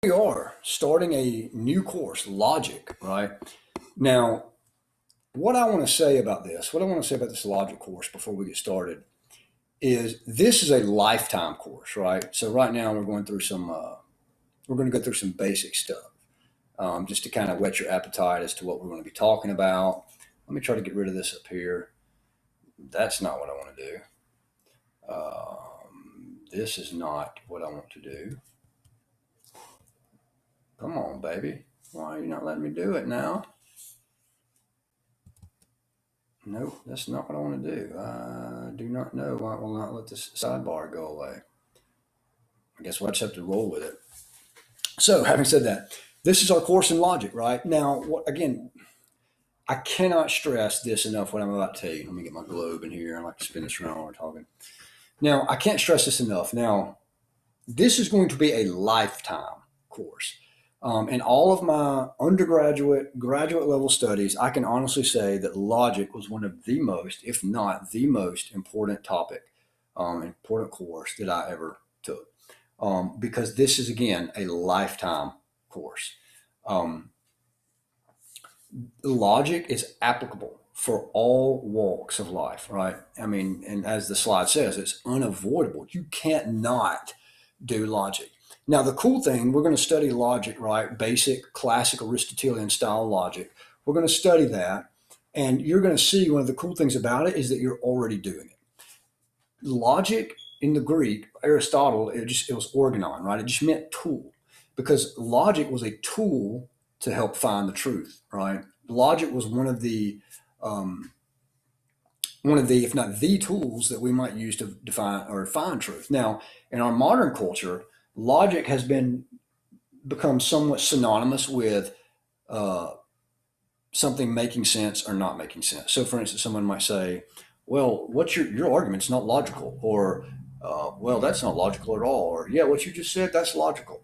We are starting a new course, Logic, right? Now, what I want to say about this, what I want to say about this Logic course before we get started is this is a lifetime course, right? So right now we're going to go through some basic stuff, just to kind of whet your appetite as to what we're going to be talking about. Let me try to get rid of this up here. That's not what I want to do. This is not what I want to do. Come on, baby. Why are you not letting me do it now? Nope, that's not what I want to do. I do not know why it will not let this sidebar go away. I guess we'll just have to roll with it. So, having said that, this is our course in logic, right? Now, again, I cannot stress this enough what I'm about to tell you. Let me get my globe in here. I like to spin this around while we're talking. Now, I can't stress this enough. Now, this is going to be a lifetime course. In all of my undergraduate, graduate level studies, I can honestly say that logic was one of the most, if not the most important topic, important course that I ever took. Because this is, again, a lifetime course. Um, Logic is applicable for all walks of life, right? I mean, and as the slide says, it's unavoidable. You can't not do logic. Now, the cool thing, we're going to study logic, right? Basic, classic Aristotelian style logic. We're going to study that. And you're going to see one of the cool things about it is that you're already doing it. Logic in the Greek, Aristotle, it was organon, right? It just meant tool because logic was a tool to help find the truth, right? Logic was um, if not the tools that we might use to define or find truth. Now, in our modern culture, logic has become somewhat synonymous with uh, something making sense or not making sense. So, for instance, someone might say, "Well, what's your argument's not logical," or "Well, that's not logical at all," or "Yeah, what you just said, that's logical."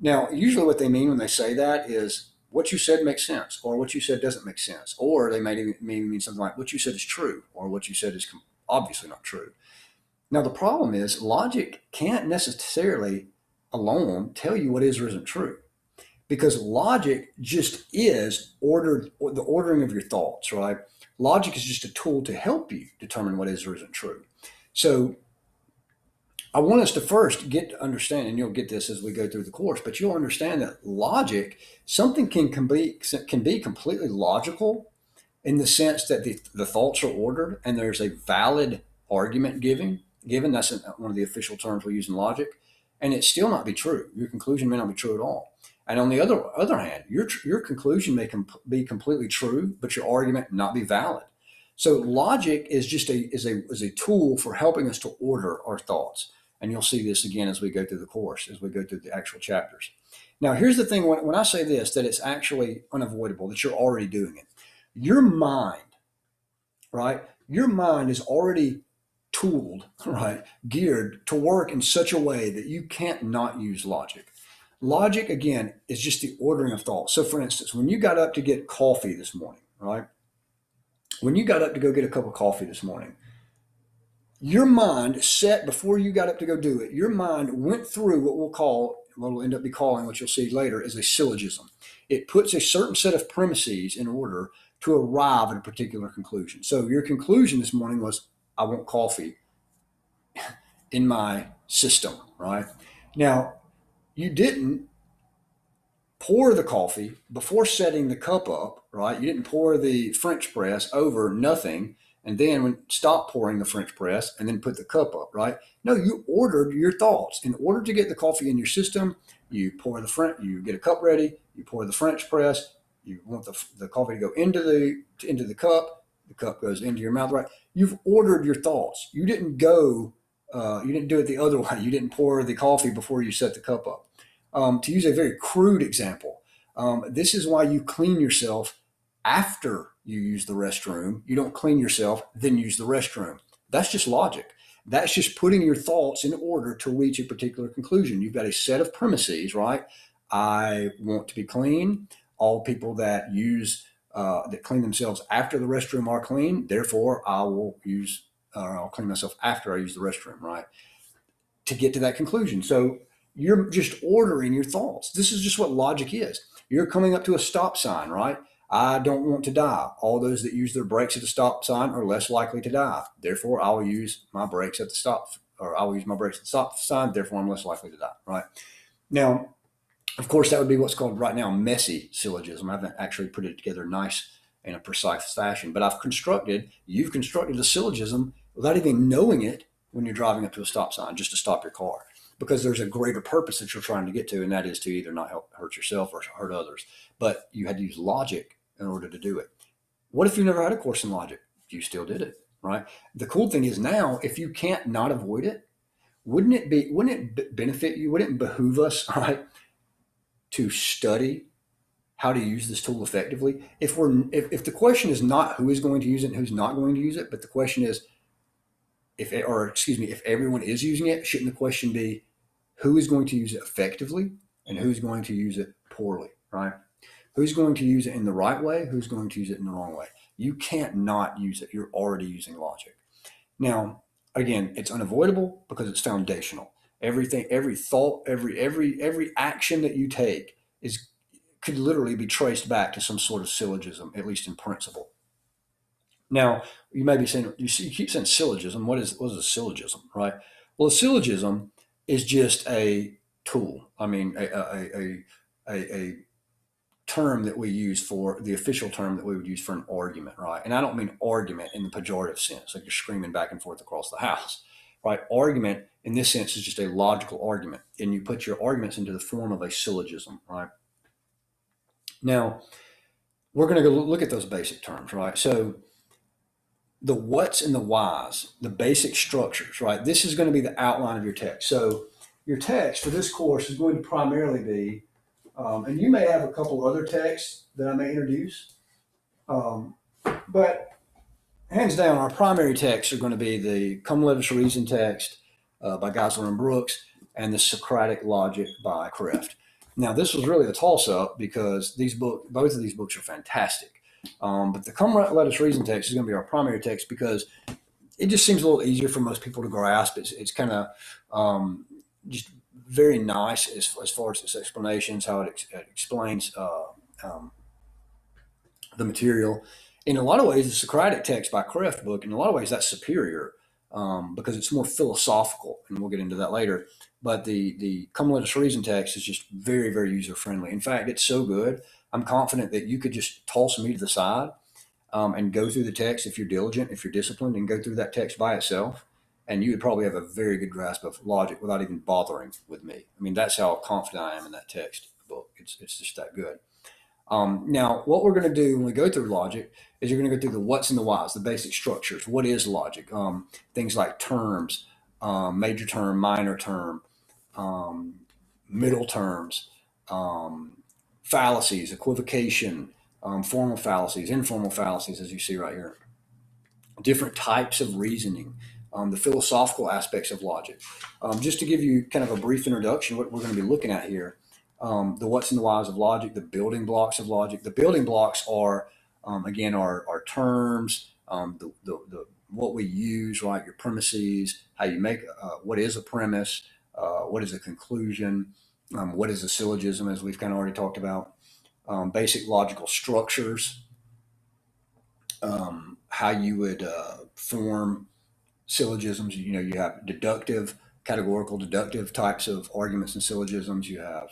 Now, usually, what they mean when they say that is what you said makes sense, or what you said doesn't make sense, or they may mean something like what you said is true, or what you said is obviously not true. Now, the problem is logic can't necessarily alone tell you what is or isn't true because logic just is the ordering of your thoughts, right? Logic is just a tool to help you determine what is or isn't true. So I want us to first get to understand, and you'll get this as we go through the course, but you'll understand that logic, something can be completely logical in the sense that the thoughts are ordered and there's a valid argument given. That's one of the official terms we use in logic, and it still not be true. Your conclusion may not be true at all. And on the other hand, your conclusion may be completely true, but your argument not be valid. So logic is just a tool for helping us to order our thoughts. And you'll see this again as we go through the course, as we go through the actual chapters. Now, here's the thing: when I say this, that it's actually unavoidable, that you're already doing it. Your mind, right? Your mind is already tooled, right, geared to work in such a way that you can't not use logic. Logic, again, is just the ordering of thoughts. So, for instance, when you got up to get coffee this morning, right? When you got up to go get a cup of coffee this morning, your mind set before you got up to go do it, your mind went through what we'll end up be calling, what you'll see later, is a syllogism. It puts a certain set of premises in order to arrive at a particular conclusion. So your conclusion this morning was, I want coffee in my system, right? Now, you didn't pour the coffee before setting the cup up, right? You didn't pour the French press over nothing and then stop pouring the French press and then put the cup up, right? No, you ordered your thoughts. In order to get the coffee in your system, you get a cup ready, you pour the French press, you want the coffee to go into the cup goes into your mouth, right? You've ordered your thoughts. You didn't do it the other way. You didn't pour the coffee before you set the cup up. To use a very crude example, this is why you clean yourself after you use the restroom. You don't clean yourself, then use the restroom. That's just logic. That's just putting your thoughts in order to reach a particular conclusion. You've got a set of premises, right? I want to be clean. All people that clean themselves after the restroom are clean. Therefore, I'll clean myself after I use the restroom, right? To get to that conclusion. So You're just ordering your thoughts. This is just what logic is. You're coming up to a stop sign, right? I don't want to die. All those that use their brakes at the stop sign are less likely to die. Therefore, I will use my brakes at the stop, or I will use my brakes at the stop sign. Therefore, I'm less likely to die, right? Now, of course, that would be what's called right now messy syllogism. I haven't actually put it together nice in a precise fashion, but you've constructed a syllogism without even knowing it when you're driving up to a stop sign just to stop your car. Because there's a greater purpose that you're trying to get to, and that is to either not hurt yourself or hurt others. But you had to use logic in order to do it. What if you never had a course in logic? You still did it, right? The cool thing is now, if you can't not avoid it, wouldn't it benefit you? Wouldn't it behoove us, right, to study how to use this tool effectively? If the question is not who is going to use it and who's not going to use it, but the question is if everyone is using it, shouldn't the question be who is going to use it effectively and who's going to use it poorly, right? Who's going to use it in the right way? Who's going to use it in the wrong way? You can't not use it. You're already using logic. Now, again, it's unavoidable because it's foundational. Everything, every thought, every action that you take could literally be traced back to some sort of syllogism, at least in principle. Now, you may be saying, you keep saying syllogism. What is a syllogism, right? Well, a syllogism is just a tool. I mean, a term that we use for the official term that we would use for an argument, right? And I don't mean argument in the pejorative sense, like you're screaming back and forth across the house, right? Argument in this sense is just a logical argument, and you put your arguments into the form of a syllogism, right? Now, we're going to go look at those basic terms, right? So the what's and the whys, the basic structures, right? This is going to be the outline of your text. So your text for this course is going to primarily be, and you may have a couple other texts that I may introduce, but hands down, our primary texts are going to be the Come Let Us Reason text by Geisler and Brooks and the Socratic Logic by Kreft. Now, this was really a toss-up because both of these books are fantastic. But the Come Let Us Reason text is going to be our primary text because it just seems a little easier for most people to grasp. It's kind of just very nice as far as its explanations, how it explains the material. In a lot of ways, the Socratic text by Kreft book, in a lot of ways, that's superior because it's more philosophical, and we'll get into that later. But the Come Let Us Reason text is just very, very user-friendly. In fact, it's so good, I'm confident that you could just toss me to the side and go through the text if you're diligent, if you're disciplined, and go through that text by itself. And you would probably have a very good grasp of logic without even bothering with me. I mean, that's how confident I am in that text book. It's just that good. Now, what we're going to do when we go through logic is you're going to go through the what's and the whys, the basic structures. What is logic? Things like terms, major term, minor term, middle terms, fallacies, equivocation, formal fallacies, informal fallacies, as you see right here. Different types of reasoning, the philosophical aspects of logic. Just to give you kind of a brief introduction, what we're going to be looking at here, the what's and the whys of logic, the building blocks of logic. The building blocks are, again, our terms, the what we use, right? Your premises, how you make, what is a premise, what is a conclusion, what is a syllogism, as we've kind of already talked about, basic logical structures, how you would form syllogisms. You know, you have categorical deductive types of arguments and syllogisms. You have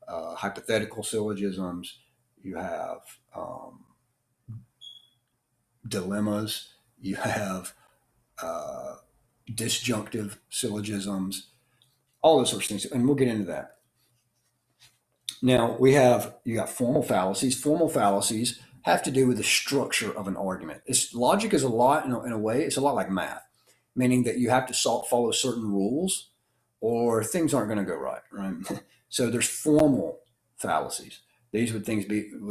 hypothetical syllogisms. You have dilemmas. You have disjunctive syllogisms, all those sorts of things. And we'll get into that. Now, you got formal fallacies. Formal fallacies have to do with the structure of an argument. Logic is a lot, in a way, it's a lot like math, meaning that you have to follow certain rules or things aren't going to go right? So there's formal fallacies. These would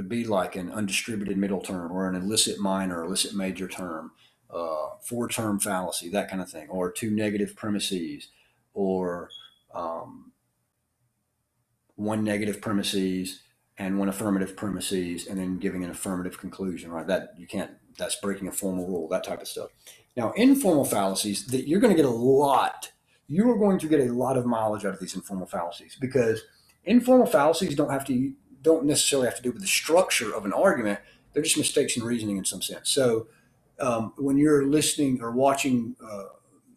be like an undistributed middle term or an illicit minor, illicit major term, four-term fallacy, that kind of thing, or two negative premises, or one negative premises and one affirmative premises, and then giving an affirmative conclusion, right? That's breaking a formal rule, that type of stuff. Now, informal fallacies, that you're going to get a lot you are going to get a lot of mileage out of these informal fallacies, because informal fallacies don't necessarily have to do with the structure of an argument. They're just mistakes in reasoning in some sense. So when you're listening or watching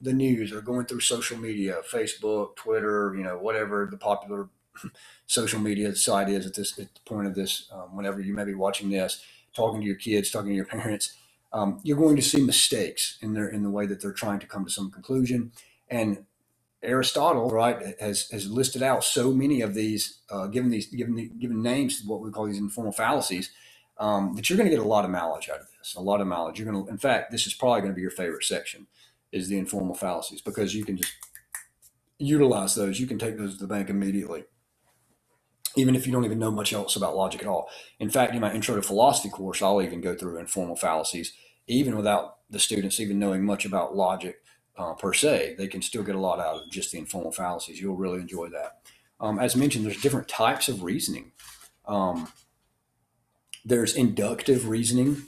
the news or going through social media, Facebook, Twitter, whatever the popular social media site is at the point of this, whenever you may be watching this, talking to your kids, talking to your parents, you're going to see mistakes in the way that they're trying to come to some conclusion. And Aristotle, right, has listed out so many of these, given names to what we call these informal fallacies, that you're going to get a lot of mileage out of this. A lot of mileage. You're going to, in fact, this is probably going to be your favorite section, is the informal fallacies, because you can just utilize those. You can take those to the bank immediately, even if you don't even know much else about logic at all. In fact, in my intro to philosophy course, I'll even go through informal fallacies, even without the students even knowing much about logic per se. They can still get a lot out of just the informal fallacies. You'll really enjoy that. As mentioned, there's different types of reasoning. Um, there's inductive reasoning,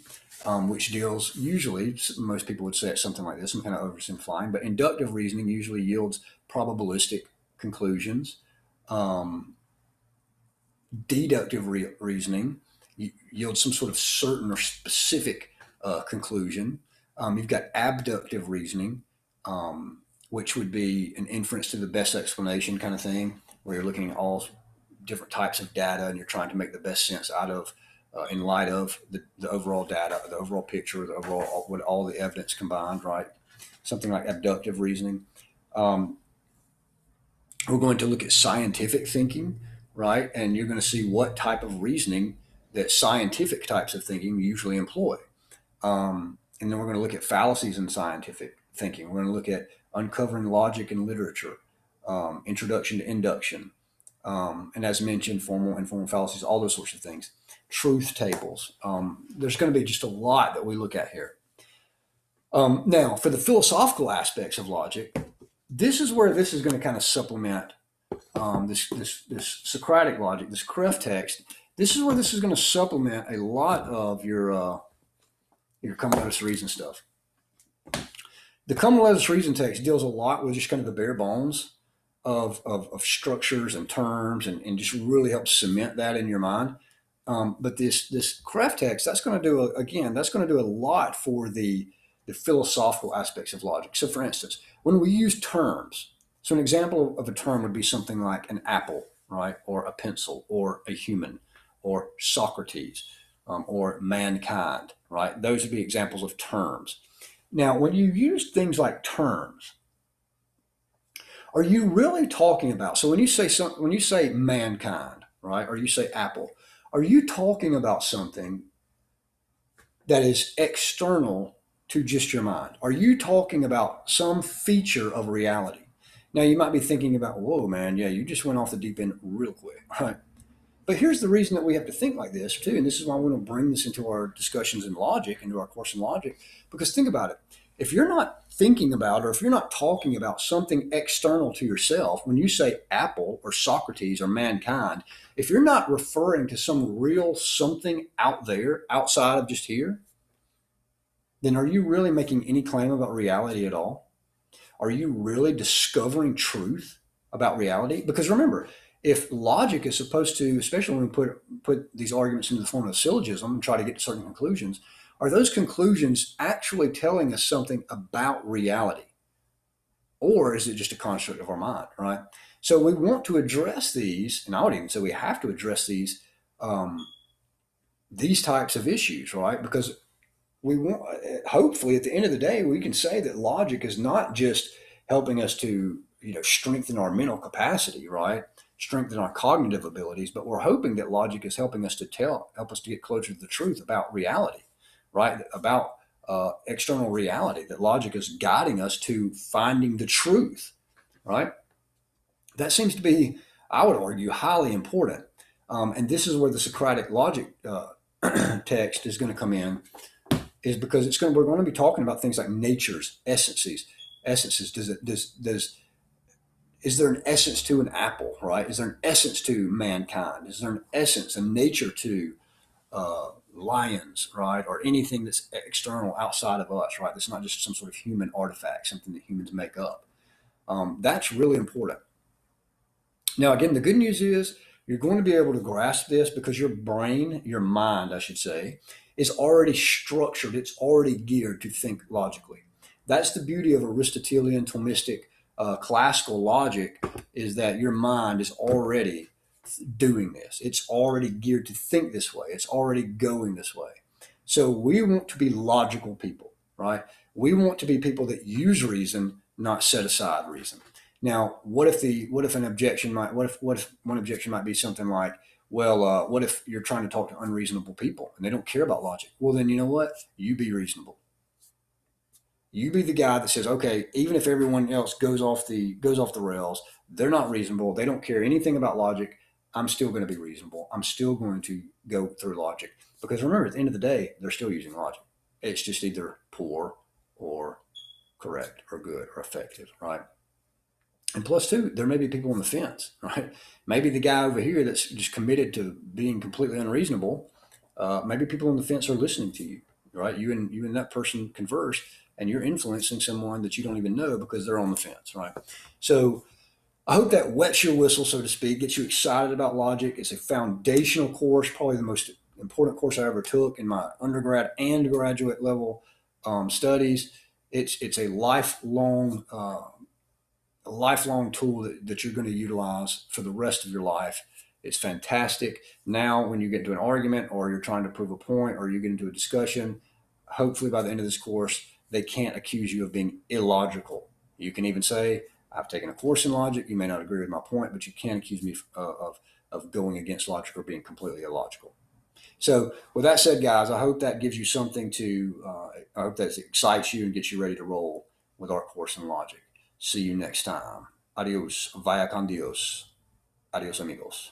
which deals usually, most people would say it's something like this. I'm kind of oversimplifying, but inductive reasoning usually yields probabilistic conclusions. Um, Deductive reasoning yields some sort of certain or specific conclusion. You've got abductive reasoning, which would be an inference to the best explanation kind of thing, where you're looking at all different types of data and you're trying to make the best sense out of, in light of the overall data, the overall picture, the overall, with all the evidence combined, right? Something like abductive reasoning. Um, we're going to look at scientific thinking, right? And you're going to see what type of reasoning that scientific types of thinking usually employ. And then we're going to look at fallacies in scientific thinking. We're going to look at uncovering logic in literature, introduction to induction, and as mentioned, formal and informal fallacies, all those sorts of things. Truth tables. There's going to be just a lot that we look at here. Now, for the philosophical aspects of logic, this is where this is going to kind of supplement this Socratic logic, this Kreft text. This is where this is going to supplement a lot of your common letters reason stuff. The common letters reason text deals a lot with just kind of the bare bones of structures and terms, and just really helps cement that in your mind. But this Kreft text, that's going to do that's going to do a lot for the philosophical aspects of logic. So, for instance, when we use terms, so an example of a term would be something like an apple, right, or a pencil, or a human, or Socrates, or mankind, right? Those would be examples of terms. Now, when you use things like terms, are you really talking about? So when you say mankind, right, or you say apple, are you talking about something that is external to just your mind? Are you talking about some feature of reality? Now you might be thinking about, whoa, man, yeah, you just went off the deep end real quick, right? But here's the reason that we have to think like this too, and this is why I want to bring this into our discussions in logic, into our course in logic. Because think about it: if you're not thinking about, or if you're not talking about something external to yourself, when you say apple or Socrates or mankind, if you're not referring to some real something out there, outside of just here, then are you really making any claim about reality at all? Are you really discovering truth about reality? Because remember, if logic is supposed to, especially when we put these arguments into the form of a syllogism and try to get to certain conclusions, are those conclusions actually telling us something about reality? Or is it just a construct of our mind, right? So we want to address these, and I would even say we have to address um, these types of issues, right? Because we want, hopefully at the end of the day, we can say that logic is not just helping us to, strengthen our mental capacity, right? Strengthen our cognitive abilities, but we're hoping that logic is helping us to help us to get closer to the truth about reality, right? About external reality, that logic is guiding us to finding the truth, right? That seems to be, I would argue, highly important. And this is where the Socratic logic text is going to come in, is because we're going to be talking about things like natures, essences. Is there an essence to an apple, right? Is there an essence to mankind? Is there an essence, a nature to lions, right? Or anything that's external outside of us, right? That's not just some sort of human artifact, something that humans make up. That's really important. Now, again, the good news is you're going to be able to grasp this because your brain, your mind, I should say, is already structured. It's already geared to think logically. That's the beauty of Aristotelian, Thomistic, classical logic is that your mind is already doing this. It's already geared to think this way. It's already going this way. So we want to be logical people, right? We want to be people that use reason, not set aside reason. Now, what if an objection might what if one objection might be something like, well, what if you're trying to talk to unreasonable people and they don't care about logic? Well, then you know what? You be reasonable. You be the guy that says, okay, even if everyone else goes off the rails, they're not reasonable. They don't care anything about logic. I'm still going to be reasonable. I'm still going to go through logic because remember, at the end of the day, they're still using logic. It's just either poor or correct or good or effective, right? And plus, too, there may be people on the fence, right? Maybe the guy over here that's just committed to being completely unreasonable. Maybe people on the fence are listening to you, right? You and that person converse, and you're influencing someone that you don't even know because they're on the fence, right? So I hope that wets your whistle, so to speak, gets you excited about logic. It's a foundational course, probably the most important course I ever took in my undergrad and graduate level studies. It's a lifelong tool that you're going to utilize for the rest of your life. It's fantastic. Now, when you get into an argument or you're trying to prove a point or you get into a discussion, hopefully by the end of this course, they can't accuse you of being illogical. You can even say, I've taken a course in logic. You may not agree with my point, but you can't accuse me of going against logic or being completely illogical. So, with that said, guys, I hope that gives you something to, I hope that excites you and gets you ready to roll with our course in logic. See you next time. Adios. Vaya con Dios. Adios, amigos.